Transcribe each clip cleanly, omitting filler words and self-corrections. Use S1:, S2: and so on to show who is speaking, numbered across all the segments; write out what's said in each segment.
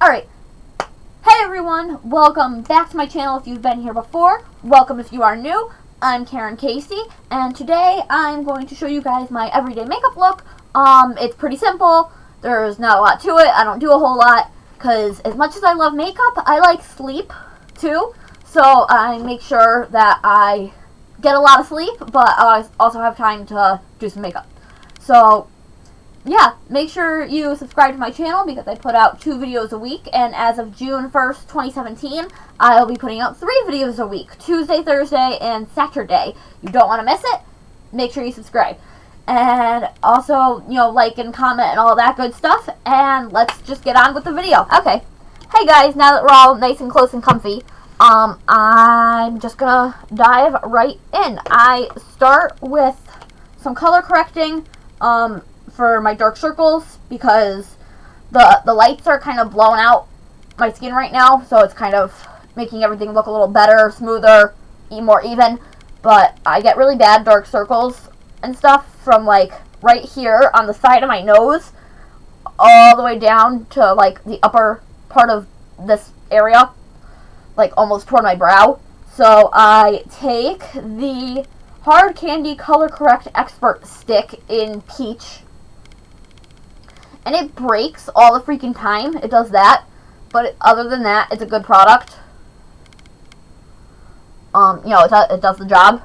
S1: Alright, hey everyone, welcome back to my channel if you've been here before. Welcome if you are new. I'm Karen Casey, and today I'm going to show you guys my everyday makeup look. It's pretty simple. There's not a lot to it. I don't do a whole lot, because as much as I love makeup, I like sleep too. So I make sure that I get a lot of sleep, but I also have time to do some makeup. So yeah, make sure you subscribe to my channel because I put out 2 videos a week, and as of June 1st, 2017, I'll be putting out 3 videos a week, Tuesday, Thursday, and Saturday. You don't want to miss it. Make sure you subscribe. And also, like and comment and all that good stuff, and let's just get on with the video. Okay. Hey guys, now that we're all nice and close and comfy, I'm just gonna dive right in. I start with some color correcting, for my dark circles, because the lights are kind of blowing out my skin right now, so it's kind of making everything look a little better, smoother, more even. But I get really bad dark circles and stuff from like right here on the side of my nose all the way down to like the upper part of this area, like almost toward my brow. So I take the Hard Candy Color Correct Expert Stick in Peach, and it breaks all the freaking time. It does that. But other than that, it's a good product. It does the job.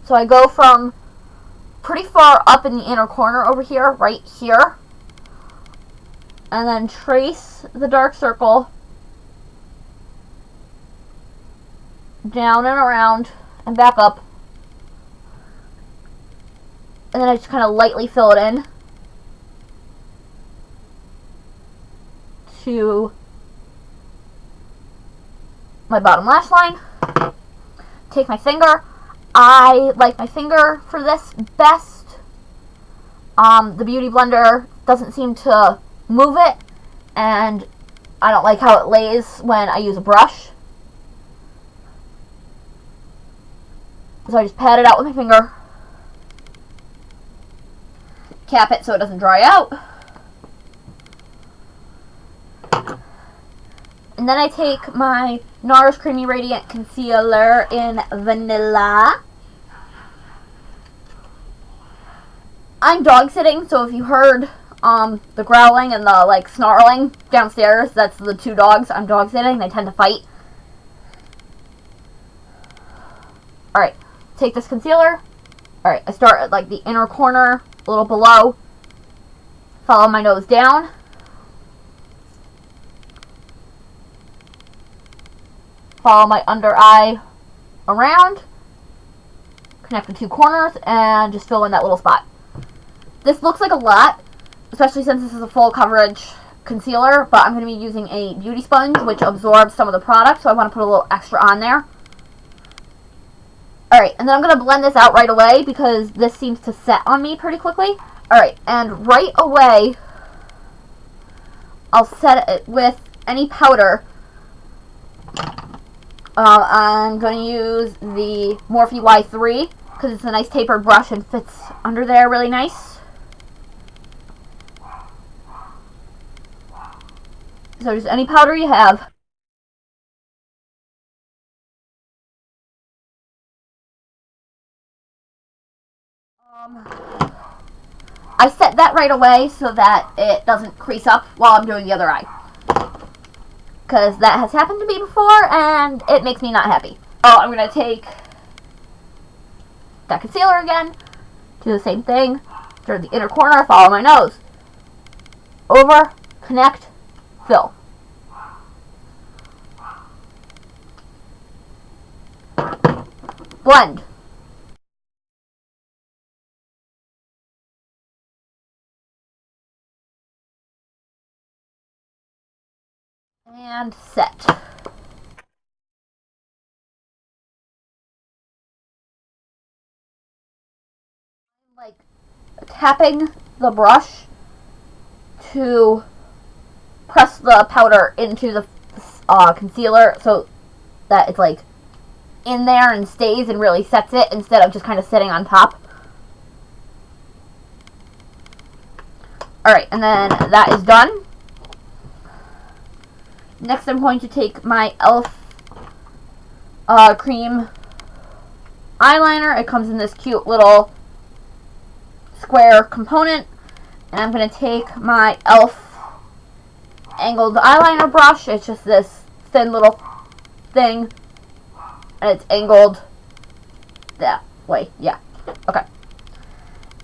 S1: So I go from pretty far up in the inner corner over here, right here. And then trace the dark circle down and around and back up. And then I just kind of lightly fill it in to my bottom lash line. Take my finger. I like my finger for this best. The Beauty Blender doesn't seem to move it, and I don't like how it lays when I use a brush. So I just pat it out with my finger. Cap it so it doesn't dry out. And then I take my NARS Creamy Radiant Concealer in Vanilla. I'm dog sitting, so if you heard the growling and the snarling downstairs, that's the 2 dogs I'm dog sitting. They tend to fight. Alright, take this concealer. Alright, I start at the inner corner, a little below. Follow my nose down. Follow my under eye around. Connect the 2 corners and just fill in that little spot. This looks like a lot, especially since this is a full coverage concealer, but I'm going to be using a beauty sponge which absorbs some of the product, so I want to put a little extra on there. Alright, and then I'm going to blend this out right away because this seems to set on me pretty quickly. Alright, and right away, I'll set it with any powder. I'm going to use the Morphe Y3 because it's a nice tapered brush and fits under there really nice. So just any powder you have. I set that right away so that it doesn't crease up while I'm doing the other eye, because that has happened to me before and it makes me not happy. Oh, I'm going to take that concealer again, do the same thing, turn the inner corner, follow my nose, over, connect, fill. Blend. And set. Like tapping the brush to press the powder into the concealer so that it's in there and stays and really sets it instead of just kind of sitting on top. Alright, and then that is done. Next, I'm going to take my e.l.f. Cream eyeliner. It comes in this cute little square component. And I'm going to take my e.l.f. angled eyeliner brush. It's just this thin little thing. And it's angled that way. Yeah. Okay.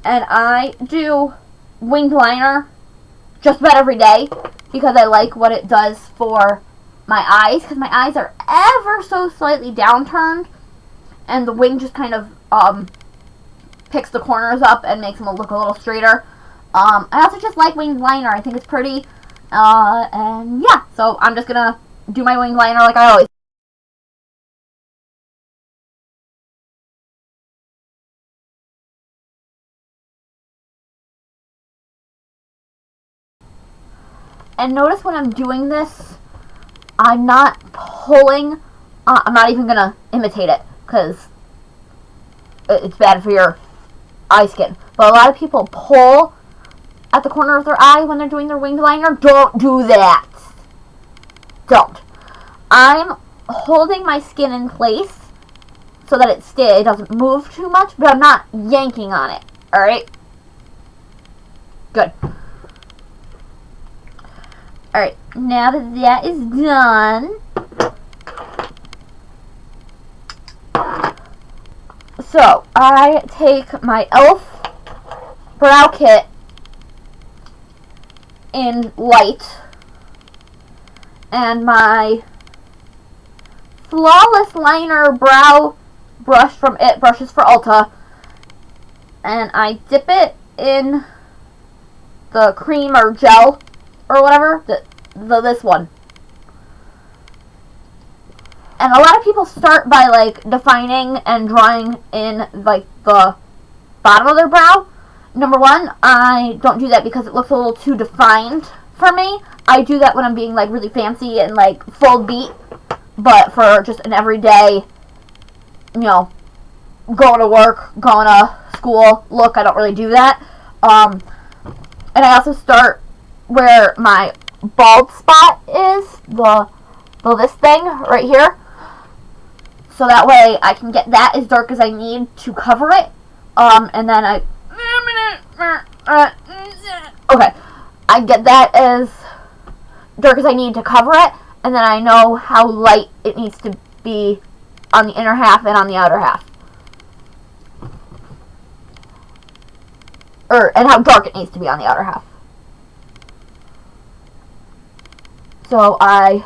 S1: And I do winged liner just about every day because I like what it does for my eyes, because my eyes are ever so slightly downturned, and the wing just kind of picks the corners up and makes them look a little straighter. I also just like winged liner. I think it's pretty, and yeah, so I'm just gonna do my winged liner like I always. And notice when I'm doing this, I'm not pulling. I'm not even going to imitate it because it's bad for your eye skin. But a lot of people pull at the corner of their eye when they're doing their winged liner. Don't do that. Don't. I'm holding my skin in place so that it doesn't move too much, but I'm not yanking on it. Alright? Good. Alright, now that that is done, so I take my e.l.f. brow kit in light and my Flawless Liner brow brush from It Brushes for Ulta, and I dip it in the cream or gel or whatever, this one. And a lot of people start by like defining and drawing in like the bottom of their brow. Number one, I don't do that because it looks a little too defined for me. I do that when I'm being like really fancy and like full beat, but for just an everyday, you know, going to work, going to school look, I don't really do that. And I also start where my bald spot is, this thing right here, so that way I can get that as dark as I need to cover it. And then I get that as dark as I need to cover it, and then I know how light it needs to be on the inner half and on the outer half, and how dark it needs to be on the outer half. So I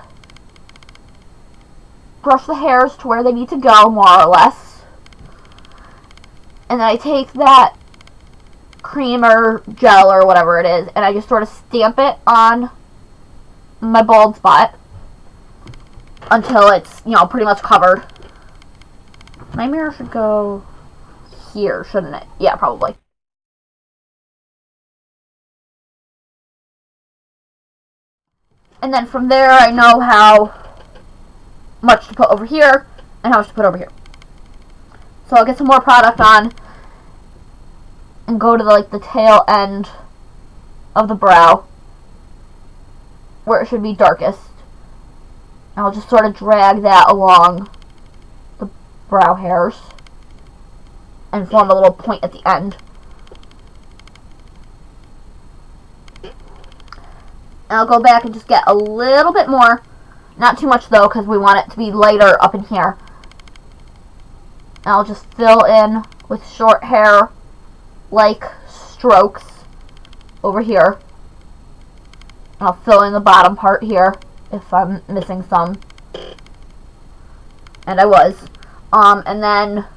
S1: brush the hairs to where they need to go, more or less. And then I take that cream or gel or whatever it is, and I just sort of stamp it on my bald spot until it's, you know, pretty much covered. My mirror should go here, shouldn't it? Yeah, probably. And then from there, I know how much to put over here and how much to put over here. So I'll get some more product on and go to the tail end of the brow where it should be darkest. And I'll just sort of drag that along the brow hairs and form a little point at the end. And I'll go back and just get a little bit more. Not too much though, because we want it to be lighter up in here. And I'll just fill in with short hair like strokes over here. And I'll fill in the bottom part here if I'm missing some. And I was. And then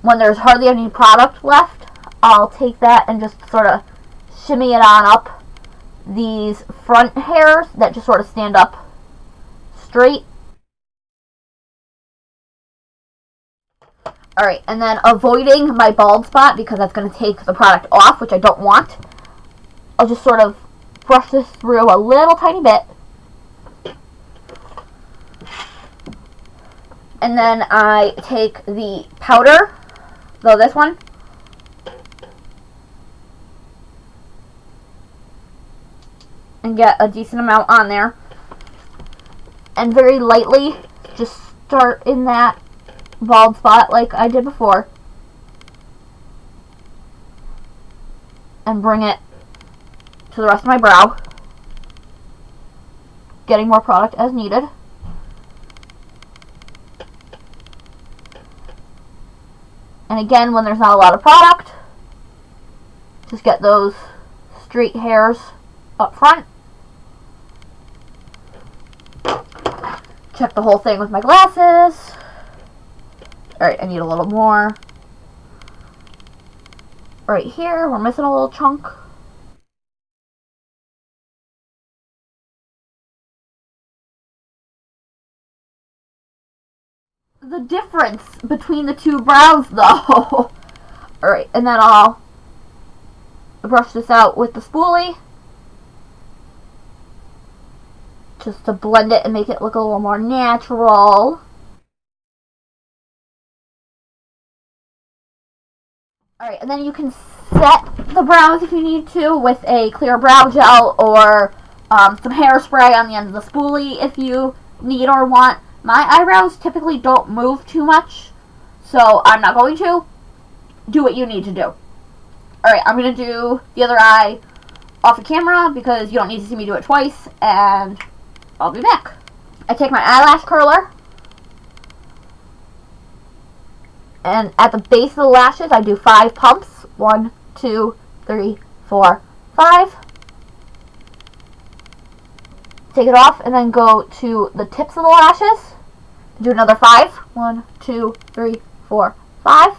S1: when there's hardly any product left, I'll take that and just sort of shimmy it on up these front hairs that just sort of stand up straight. Alright, and then avoiding my bald spot because that's going to take the product off, which I don't want, I'll just sort of brush this through a little tiny bit. And then I take the powder, this one, and get a decent amount on there. And very lightly, just start in that bald spot like I did before. And bring it to the rest of my brow. Getting more product as needed. And again, when there's not a lot of product, just get those straight hairs up front. Check the whole thing with my glasses. Alright, I need a little more. Right here, we're missing a little chunk. The difference between the two brows, though. Alright, and then I'll brush this out with the spoolie. Just to blend it and make it look a little more natural. Alright, and then you can set the brows if you need to with a clear brow gel or some hairspray on the end of the spoolie if you need or want. My eyebrows typically don't move too much, so I'm not going to. Do what you need to do. Alright, I'm going to do the other eye off the camera because you don't need to see me do it twice, and I'll be back. I take my eyelash curler, and at the base of the lashes, I do 5 pumps. 1, 2, 3, 4, 5. Take it off, and then go to the tips of the lashes. Do another 5. 1, 2, 3, 4, 5.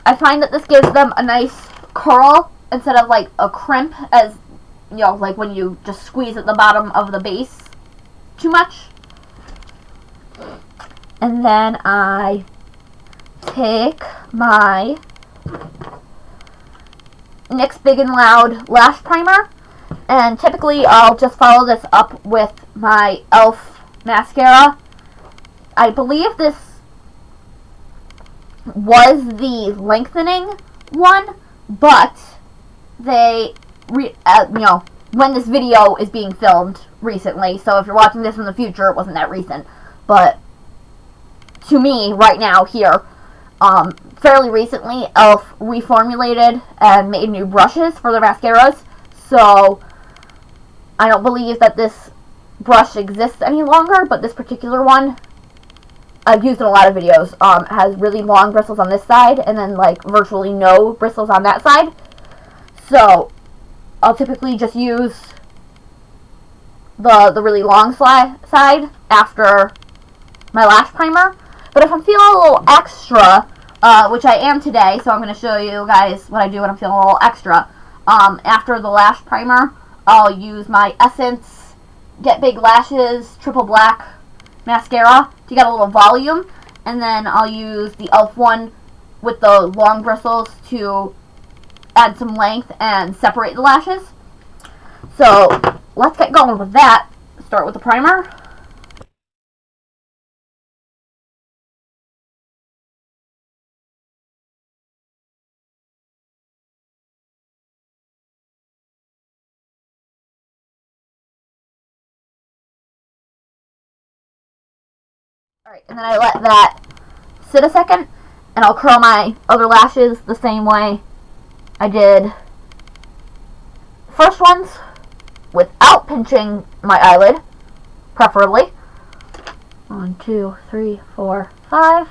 S1: I find that this gives them a nice curl instead of like a crimp, as you know, like when you just squeeze at the bottom of the base too much. And then I take my NYX Big and Loud Lash Primer, and typically I'll just follow this up with my e.l.f. mascara. I believe this was the lengthening one, but they, when this video is being filmed recently, so if you're watching this in the future, it wasn't that recent, but to me, right now, here, fairly recently, e.l.f. reformulated and made new brushes for their mascaras, so I don't believe that this brush exists any longer, but this particular one, I've used in a lot of videos, has really long bristles on this side, and then, like, virtually no bristles on that side. So, I'll typically just use the really long side after my lash primer. But if I'm feeling a little extra, which I am today, so I'm going to show you guys what I do when I'm feeling a little extra. After the lash primer, I'll use my Essence Get Big Lashes Triple Black mascara to get a little volume, and then I'll use the e.l.f. one with the long bristles to add some length and separate the lashes. So let's get going with that. Start with the primer. Alright, and then I let that sit a second, and I'll curl my other lashes the same way I did the first ones, without pinching my eyelid, preferably. 1, 2, 3, 4, 5.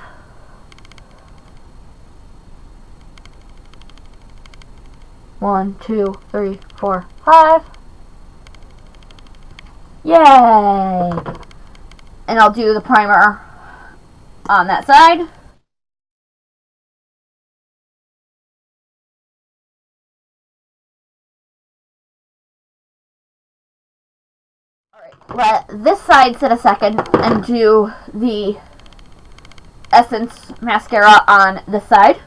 S1: One, 2, 3, 4, 5. Yay! And I'll do the primer on that side. Alright, let this side sit a second and do the Essence mascara on this side.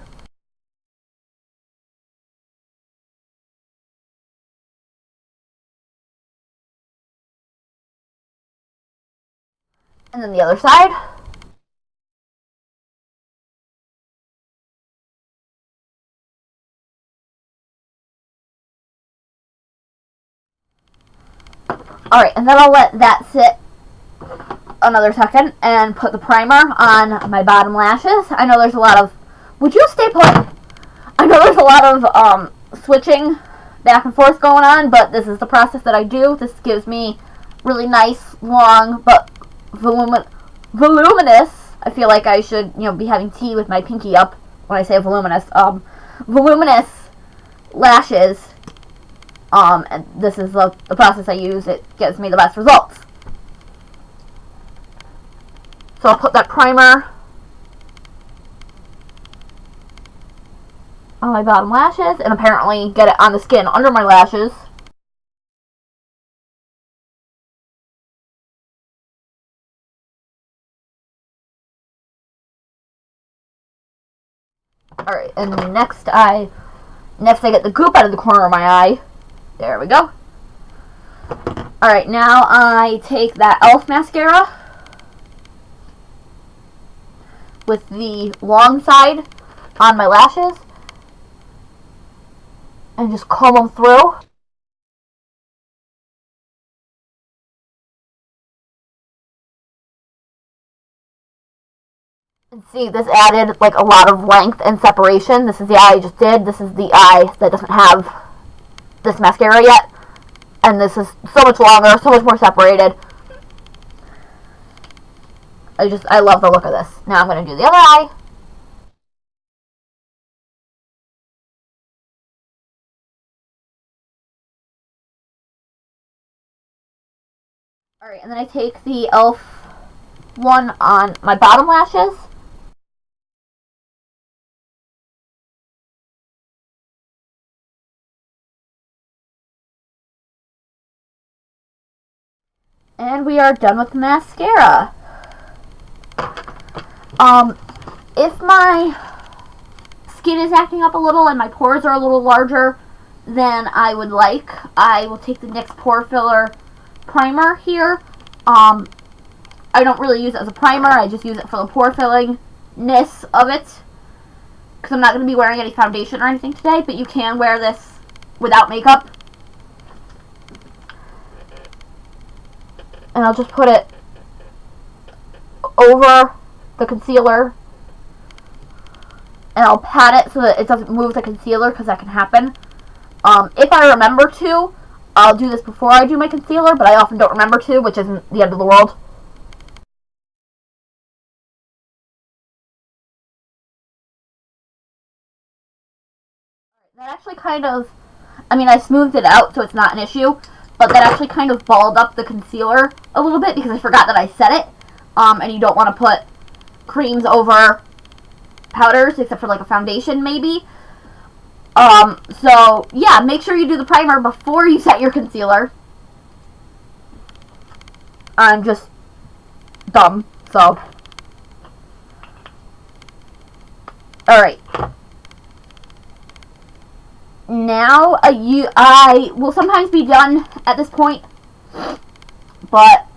S1: And then the other side. Alright, and then I'll let that sit another second and put the primer on my bottom lashes. I know there's a lot of... Would you stay put? I know there's a lot of switching back and forth going on, but this is the process that I do. This gives me really nice, long, but voluminous. I feel like I should, be having tea with my pinky up when I say voluminous. Voluminous lashes. And this is the process I use. It gives me the best results. So I'll put that primer on my bottom lashes and apparently get it on the skin under my lashes. Alright, and next I get the goop out of the corner of my eye. There we go. Alright, now I take that e.l.f. mascara with the long side on my lashes and just comb them through. And see, this added like a lot of length and separation. This is the eye I just did. This is the eye that doesn't have this mascara yet. And this is so much longer, so much more separated. I love the look of this. Now I'm going to do the other eye. Alright, and then I take the e.l.f. one on my bottom lashes. And we are done with the mascara. If my skin is acting up a little and my pores are a little larger than I would like, I will take the NYX Pore Filler Primer here. I don't really use it as a primer, I just use it for the pore filling-ness of it. Because I'm not going to be wearing any foundation or anything today, but you can wear this without makeup. And I'll just put it over the concealer. And I'll pat it so that it doesn't move the concealer, because that can happen. If I remember to, I'll do this before I do my concealer, but I often don't remember to, which isn't the end of the world. That actually kind of, I smoothed it out so it's not an issue, but that actually kind of balled up the concealer a little bit because I forgot that I set it. And you don't want to put creams over powders, except for like a foundation maybe. So yeah, make sure you do the primer before you set your concealer. I'm just dumb, so. Alright. Now, I will sometimes be done at this point, but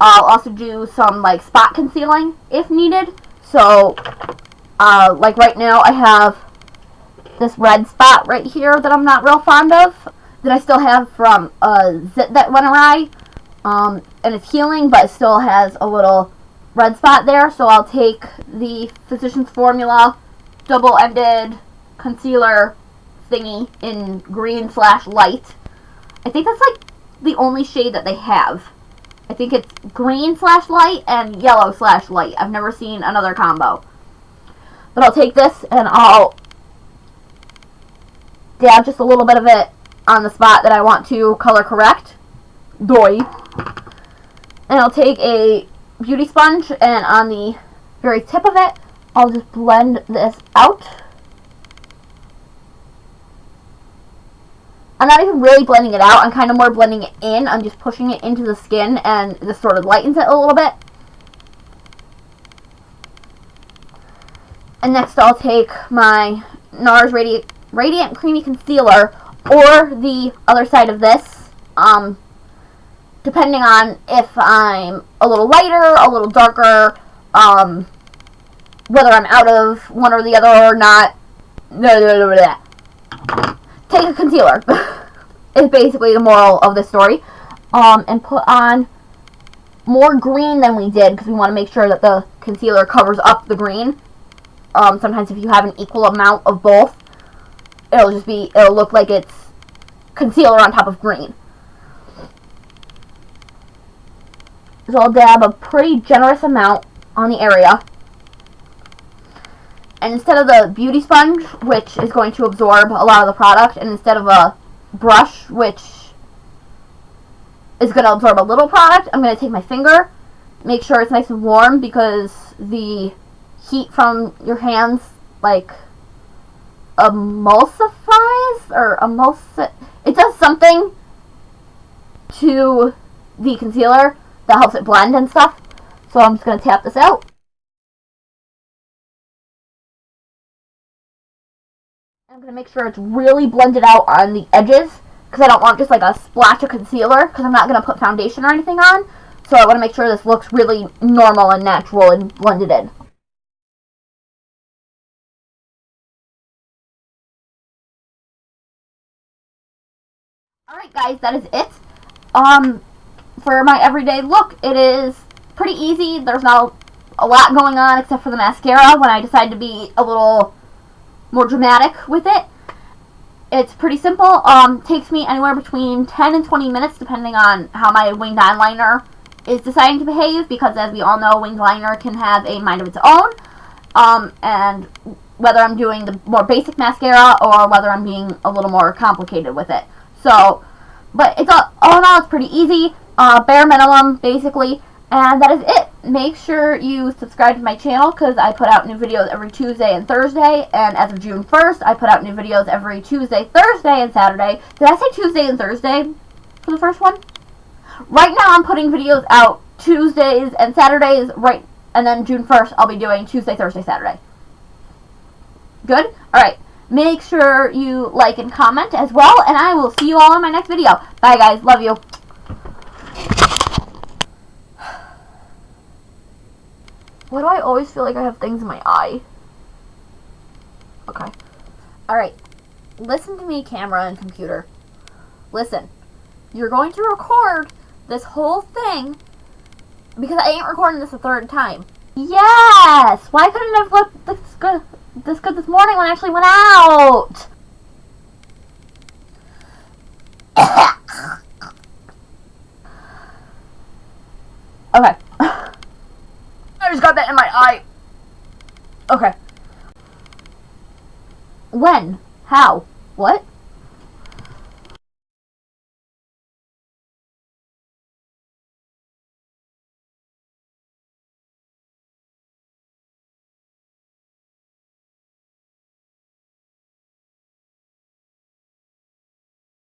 S1: I'll also do some like spot concealing if needed. So, like right now I have this red spot right here that I'm not real fond of, that I still have from a zit that went awry, and it's healing, but it still has a little red spot there. So I'll take the Physicians Formula double-ended concealer thingy in green/light. I think that's like the only shade that they have. I think it's green/light and yellow/light. I've never seen another combo. But I'll take this and I'll dab just a little bit of it on the spot that I want to color correct. Doy. And I'll take a beauty sponge and on the very tip of it, I'll just blend this out. I'm not even really blending it out, I'm kind of more blending it in. I'm just pushing it into the skin and this sort of lightens it a little bit. And next I'll take my NARS Radiant Creamy Concealer, or the other side of this, depending on if I'm a little lighter, a little darker, whether I'm out of one or the other or not. Take a concealer is basically the moral of this story. and put on more green than we did because we want to make sure that the concealer covers up the green. Sometimes if you have an equal amount of both, it'll look like it's concealer on top of green. So I'll dab a pretty generous amount on the area. And instead of the beauty sponge, which is going to absorb a lot of the product, and instead of a brush, which is going to absorb a little product, I'm going to take my finger, make sure it's nice and warm because the heat from your hands, like, emulsifies, or it does something to the concealer that helps it blend and stuff. So I'm just going to tap this out. I'm going to make sure it's really blended out on the edges because I don't want just like a splash of concealer because I'm not going to put foundation or anything on. So I want to make sure this looks really normal and natural and blended in. Alright guys, that is it. For my everyday look, it is pretty easy. There's not a lot going on except for the mascara when I decide to be a little more dramatic with it. It's pretty simple. Takes me anywhere between 10 and 20 minutes depending on how my winged eyeliner is deciding to behave, because as we all know, winged liner can have a mind of its own. And whether I'm doing the more basic mascara or whether I'm being a little more complicated with it. So, but it's all in all, it's pretty easy, bare minimum, basically, and that is it. Make sure you subscribe to my channel, because I put out new videos every Tuesday and Thursday, and as of June 1st, I put out new videos every Tuesday, Thursday, and Saturday. Did I say Tuesday and Thursday for the first one? Right now, I'm putting videos out Tuesdays and Saturdays, right, and then June 1st, I'll be doing Tuesday, Thursday, Saturday. Good? Alright. Make sure you like and comment as well, and I will see you all in my next video. Bye, guys. Love you. Why do I always feel like I have things in my eye? Okay. Alright. Listen to me, camera and computer. Listen. You're going to record this whole thing because I ain't recording this a third time. Yes! Why couldn't I have looked this good this morning when I actually went out? Okay. I just got that in my eye. Okay. When? How? What?